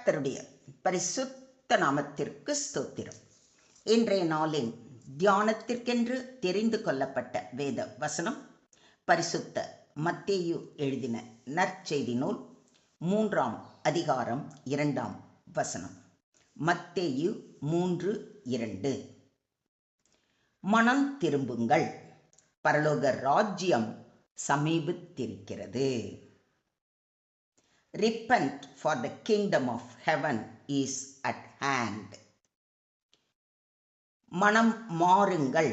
கர்த்தருடைய பரிசுத்த நாமத்திற்கு ஸ்தோத்திரம். இன்றைய நாளின் தியானத்திற்கென்று தெரிந்து கொள்ளப்பட்ட வேத வசனம் பரிசுத்த மத்தேயு எழுதின நற்செய்தி நூல் 3ஆம் அதிகாரம் 2ஆம் வசனம். மத்தேயு 3:2. மனம் திரும்புங்கள், பரலோக ராஜ்யம் சமீபித்திருக்கிறது. Repent, for the kingdom of heaven is at hand. மனம் மாறுங்கள்,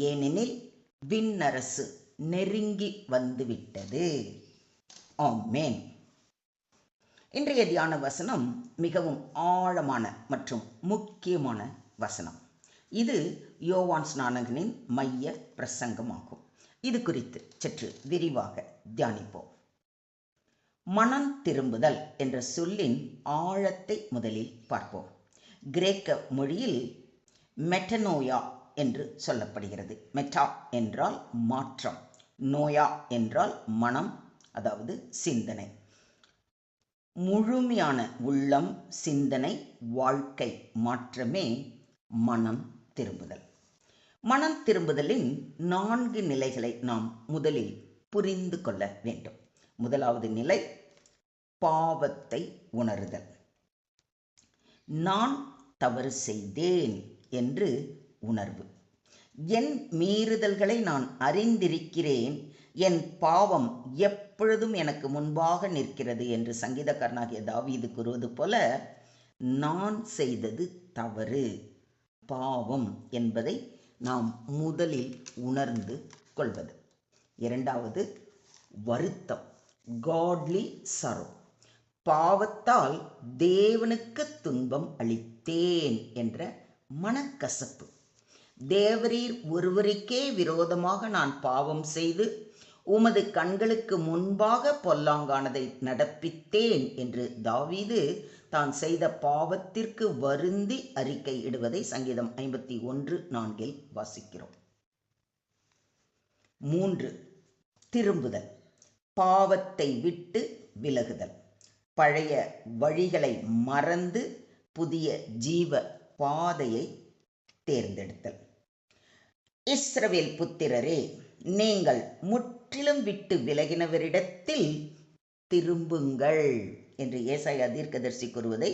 ஏனெனில் விண்ணரசு நெருங்கி வந்துவிட்டது. ஆமென். இன்றைய தியான வசனம் மிகவும் ஆழமான மற்றும் முக்கியமான வசனம். இது யோவான் ஸ்நானகனின் மைய பிரசங்கமாகும். இது குறித்து சற்று விரிவாக தியானிப்போம். மனம் திரும்புதல் என்ற சொல்லின் ஆழத்தை முதலில் பார்ப்போம். கிரேக்க மொழியில் மெட்டனோயா என்று சொல்லப்படுகிறது. மெட்டா என்றால் மாற்றம், நோயா என்றால் மனம், அதாவது சிந்தனை. முழுமையான உள்ளம், சிந்தனை, வாழ்க்கை மாற்றமே மனம் திரும்புதல். மனம் திரும்புதலின் 4 நிலைகளை நாம் முதலில் புரிந்து கொள்ள வேண்டும். முதலாவது நிலை பாவத்தை உணருதல். நான் தவறு செய்தேன் என்று உணர்வு. என் மீறுதல்களை நான் அறிந்திருக்கிறேன், என் பாவம் எப்பொழுதும் எனக்கு முன்பாக நிற்கிறது என்று சங்கீதக்காரனாகிய தாவீது கூறுவது போல, நான் செய்தது தவறு, பாவம் என்பதை நாம் முதலில் உணர்ந்து கொள்வது. இரண்டாவது வருத்தம், காட்லி சரோ. பாவத்தால் தேவனுக்கு துன்பம் அளித்தேன் என்ற மனக்கசப்பு. தேவரீர் ஒருவருக்கே விரோதமாக நான் பாவம் செய்து உமது கண்களுக்கு முன்பாக பொல்லாங்கானதை நடப்பித்தேன் என்று தாவீது தான் செய்த பாவத்திற்கு வருந்தி அறிக்கை இடுவதை சங்கீதம் 51:4 வாசிக்கிறோம். 3. திரும்புதல், பாவத்தை விட்டு விலகுதல். பழைய வழிகளை மறந்து புதிய ஜீவ பாதையை தேர்ந்தெடுத்தல். இஸ்ரவேல் புத்திரரே, நீங்கள் முற்றிலும் விட்டு விலகினவரிடத்தில் திரும்புங்கள் என்று ஏசாயா தீர்க்கதரிசி கூறுவதை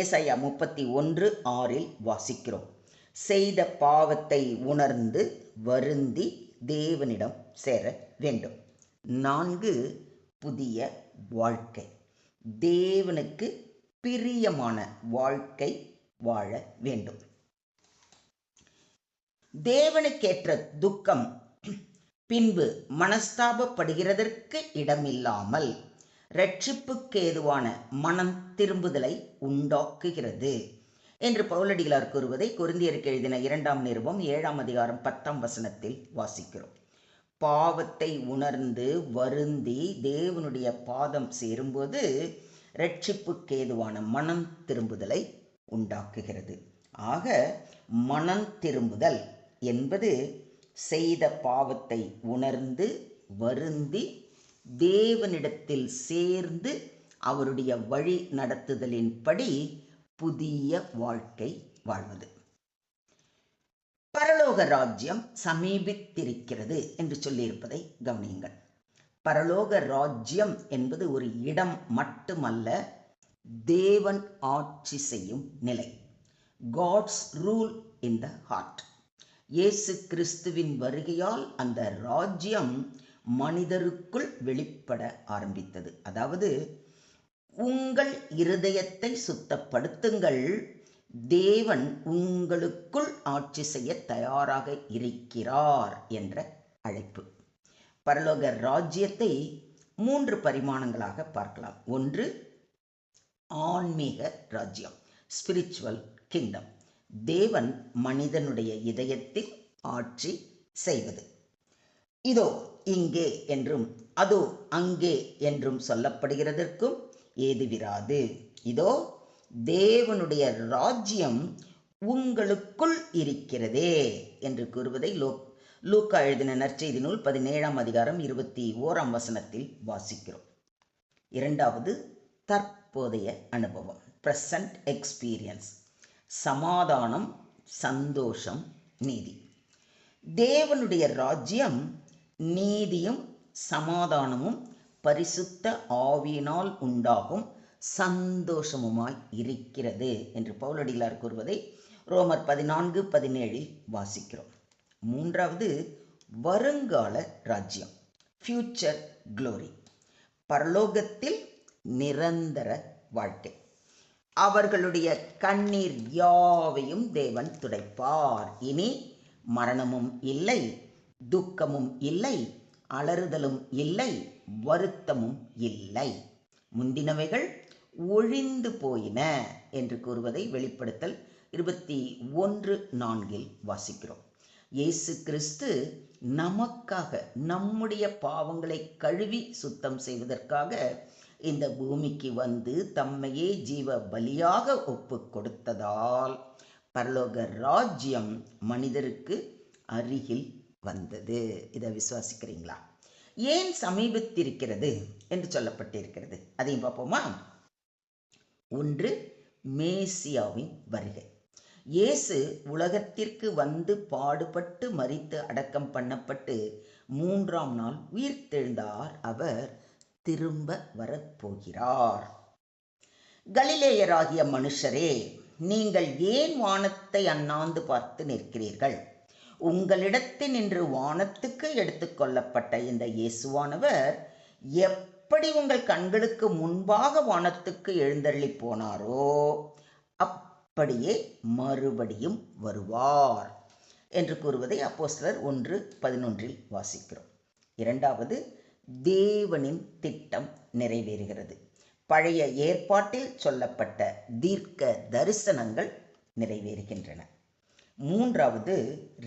ஏசாயா 31:6 வாசிக்கிறோம். செய்த பாவத்தை உணர்ந்து வருந்தி தேவனிடம் சேர வேண்டும். 4. புதிய வாழ்க்கை, தேவனுக்கு பிரியமான வாழ்க்கை வாழ வேண்டும். தேவனுக்கேற்ற துக்கம் பின்பு மனஸ்தாபப்படுகிறதற்கு இடமில்லாமல் இரட்சிப்புக்கேதுவான மனம் திரும்புதலை உண்டாக்குகிறது என்று பவுலடிகளார் கூறுவதை கொரிந்தியருக்கு எழுதின 2ஆம் நிருபம் 7ஆம் அதிகாரம் 10ஆம் வசனத்தில் வாசிக்கிறோம். பாவத்தை உணர்ந்து வருந்தி தேவனுடைய பாதம் சேரும்போது இரட்சிப்புக்கேதுவான மனம் திரும்புதலை உண்டாக்குகிறது. ஆக மனம் திரும்புதல் என்பது செய்த பாவத்தை உணர்ந்து வருந்தி தேவனிடத்தில் சேர்ந்து அவருடைய வழி நடத்துதலின்படி புதிய வாழ்க்கை வாழ்வது. பரலோக ராஜ்யம் சமீபித்திருக்கிறது என்று சொல்லியிருப்பதை கவனியுங்கள். பரலோக ராஜ்யம் என்பது ஒரு இடம் மட்டுமல்ல, தேவன் ஆட்சி செய்யும் நிலை. God's rule in the heart. Yesu கிறிஸ்துவின் வருகையால் அந்த ராஜ்யம் மனிதருக்குள் வெளிப்பட ஆரம்பித்தது. அதாவது, உங்கள் இருதயத்தை சுத்தப்படுத்துங்கள், தேவன் உங்களுக்குள் ஆட்சி செய்ய தயாராக இருக்கிறார் என்ற அழைப்பு. பரலோக ராஜ்யத்தை 3 பரிமாணங்களாக பார்க்கலாம். 1. ஆன்மீக ராஜ்யம், ஸ்பிரிச்சுவல் கிங்டம். தேவன் மனிதனுடைய இதயத்தில் ஆட்சி செய்வது. இதோ இங்கே என்றும் அதோ அங்கே என்றும் சொல்லப்படுகிறதற்கும் ஏதுவிராது. இதோ தேவனுடைய ராஜ்யம் உங்களுக்குள் இருக்கிறதே என்று கூறுவதை லூக்கா எழுதின நற்செய்தி நூல் 17ஆம் அதிகாரம் 21ஆம் வசனத்தில் வாசிக்கிறோம். இரண்டாவது, தற்போதைய அனுபவம். Present experience. சமாதானம், சந்தோஷம், நீதி. தேவனுடைய ராஜ்யம் நீதியும் சமாதானமும் பரிசுத்த ஆவியினால் உண்டாகும் சந்தோஷமுமாய் இருக்கிறது என்று பவுலடிகளார் கூறுவதை ரோமர் 14:17 வாசிக்கிறோம். மூன்றாவது, வருங்கால ராஜ்யம், ஃபியூச்சர் க்ளோரி. பரலோகத்தில் நிரந்தர வாழ்க்கை. அவர்களுடைய கண்ணீர் யாவையும் தேவன் துடைப்பார். இனி மரணமும் இல்லை, துக்கமும் இல்லை, அலறுதலும் இல்லை, வருத்தமும் இல்லை, முந்தினவைகள் ஒழிந்து போயின என்று கூறுவதை வெளிப்படுத்தல் 21:4 வாசிக்கிறோம். இயேசு கிறிஸ்து நமக்காக நம்முடைய பாவங்களை கழுவி சுத்தம் செய்வதற்காக இந்த பூமிக்கு வந்து தம்மையே ஜீவ பலியாக ஒப்பு கொடுத்ததால் பரலோக ராஜ்யம் மனிதருக்கு அருகில் வந்தது. இதை விசுவாசிக்கிறீங்களா? ஏன் சமீபித்திருக்கிறது என்று சொல்லப்பட்டிருக்கிறது, அதையும் பார்ப்போமா? ஒன்று, மேசியாவின் வருகை. இயேசு உலகத்திற்கு வந்து பாடுபட்டு மரித்து அடக்கம் பண்ணப்பட்டு 3ஆம் நாள் உயிர்த்தெழுந்தார். அவர் திரும்ப வரப்போகிறார். கலிலேயராகிய மனுஷரே, நீங்கள் ஏன் வானத்தை அண்ணாந்து பார்த்து நிற்கிறீர்கள்? உங்களிடத்தில் நின்று வானத்துக்கு எடுத்துக்கொள்ளப்பட்ட இந்த இயேசுவானவர் எப்படி உங்கள் கண்களுக்கு முன்பாக வானத்துக்கு எழுந்தருளி போனாரோ அப்படியே மறுபடியும் வருவார் என்று கூறுவதை அப்போஸ்தலர் 1:11 வாசிக்கிறோம். இரண்டாவது, தேவனின் திட்டம் நிறைவேறுகிறது. பழைய ஏற்பாட்டில் சொல்லப்பட்ட தீர்க்க தரிசனங்கள் நிறைவேறுகின்றன. மூன்றாவது,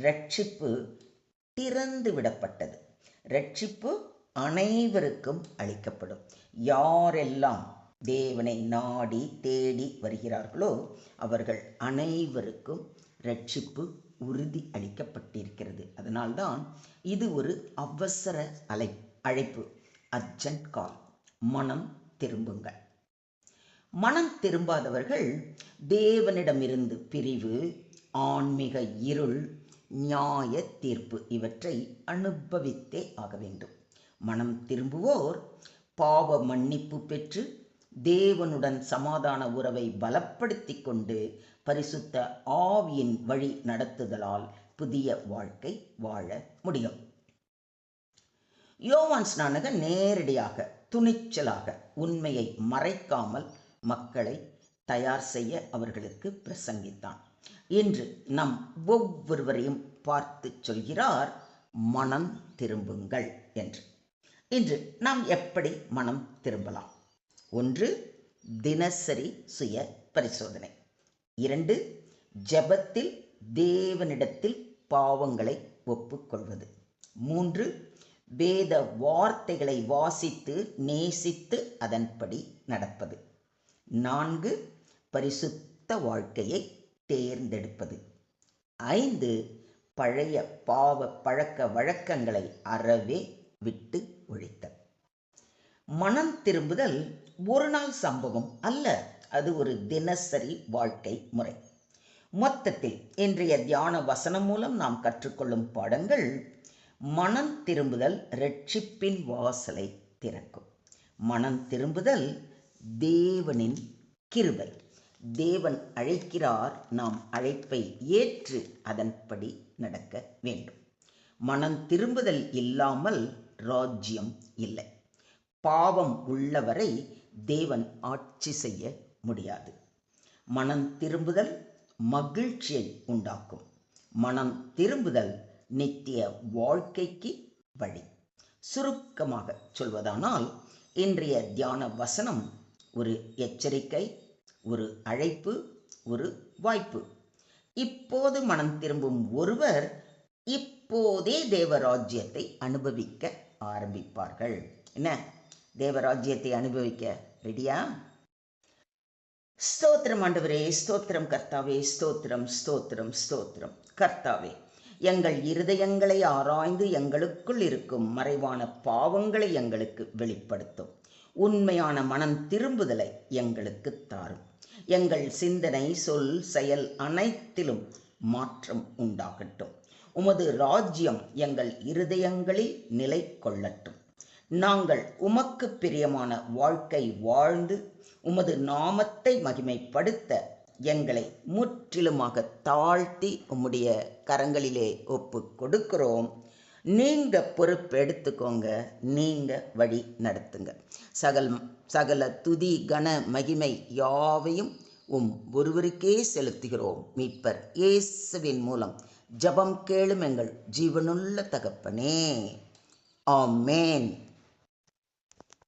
ரட்சிப்பு திறந்து விடப்பட்டது. ரட்சிப்பு அனைவருக்கும் அளிக்கப்படும். யாரெல்லாம் தேவனை நாடி தேடி வருகிறார்களோ அவர்கள் அனைவருக்கும் ரட்சிப்பு உறுதி அளிக்கப்பட்டிருக்கிறது. அதனால்தான் இது ஒரு அவசர அழைப்பு, அர்ஜென்ட் கால். மனம் திரும்புங்கள். மனம் திரும்பாதவர்கள் தேவனிடமிருந்து பிரிவு, ஆன்மீக இருள், நியாய தீர்ப்பு இவற்றை அனுபவித்தே ஆக வேண்டும். மனம் திரும்புவோர் பாவ மன்னிப்பு பெற்று தேவனுடன் சமாதான உறவை பலப்படுத்தி கொண்டு பரிசுத்த ஆவியின் வழி நடத்துதலால் புதிய வாழ்க்கை வாழ முடியும். யோவான் ஸ்நானகன் நேரடியாக, துணிச்சலாக, உண்மையை மறைக்காமல் மக்களை தயார் செய்ய அவர்களுக்கு பிரசங்கித்தான். இன்று நம் ஒவ்வொருவரையும் பார்த்து சொல்கிறார், மனம் திரும்புங்கள் என்று. இன்று நாம் எப்படி மனம் திரும்பலாம்? ஒன்று, தினசரி சுய பரிசோதனை. 2, ஜெபத்தில் தேவனிடத்தில் பாவங்களை ஒப்புக்கொள்வது. 3, வேத வார்த்தைகளை வாசித்து நேசித்து அதன்படி நடப்பது. 4, பரிசுத்த வாழ்க்கையை தேர்ந்தெடுப்பது. 5, பழைய பாவ பழக்க வழக்கங்களை அறவே விட்டு ஒழித்தல். மனம் திரும்புதல் ஒரு நாள் சம்பவம் அல்ல, அது ஒரு தினசரி வாழ்க்கை முறை. மொத்தத்தில் இன்றைய தியான வசனம் மூலம் நாம் கற்றுக்கொள்ளும் பாடங்கள்: மனம் திரும்புதல் இரட்சிப்பின் வாசலை திறக்கும். மனம் திரும்புதல் தேவனின் கிருபை. தேவன் அழைக்கிறார், நாம் அழைப்பை ஏற்று அதன்படி நடக்க வேண்டும். மனம் திரும்புதல் இல்லாமல் ராஜ்யம் இல்லை. பாவம் உள்ளவரை தேவன் ஆட்சி செய்ய முடியாது. மனம் திரும்புதல் மகிழ்ச்சியை உண்டாக்கும். மனம் திரும்புதல் நித்திய வாழ்க்கைக்கு வழி. சுருக்கமாக சொல்வதானால், இன்றைய தியான வசனம் ஒரு எச்சரிக்கை, ஒரு அழைப்பு, ஒரு வாய்ப்பு. இப்போது மனம் திரும்பும் ஒருவர் இப்போதே தேவராஜ்யத்தை அனுபவிக்க ஆரம்பிப்பார்கள். என்ன, தேவராஜ்யத்தை அனுபவிக்க ரெடியா? ஸ்தோத்திரம் ஆண்டவரே, ஸ்தோத்திரம் கர்த்தாவே, ஸ்தோத்திரம் ஸ்தோத்திரம் ஸ்தோத்திரம் கர்த்தாவே. எங்கள் இருதயங்களை ஆராய்ந்து எங்களுக்குள் இருக்கும் மறைவான பாவங்களை எங்களுக்கு வெளிப்படுத்தும். உண்மையான மனம் திரும்புதலை எங்களுக்கு தாரும். எங்கள் சிந்தனை, சொல், செயல் அனைத்திலும் மாற்றம் உண்டாகட்டும். உமது ராஜ்யம் எங்கள் இருதயங்களில் நிலை கொள்ளட்டும். நாங்கள் உமக்கு பிரியமான வாழ்க்கை வாழ்ந்து உமது நாமத்தை மகிமைப்படுத்த எங்களை முற்றிலுமாக தாழ்த்தி உம்முடைய கரங்களிலே ஒப்பு கொடுக்கிறோம். நீங்க பொறுப்பு எடுத்துக்கோங்க, நீங்க வழி நடத்துங்க. சகல துதி கன மகிமை யாவையும் ஒருவருக்கே செலுத்துகிறோம். மீட்பர் இயேசுவின் மூலம் ஜெபம் கேளும் எங்கள் ஜீவனுள்ள தகப்பனே. ஆமென்.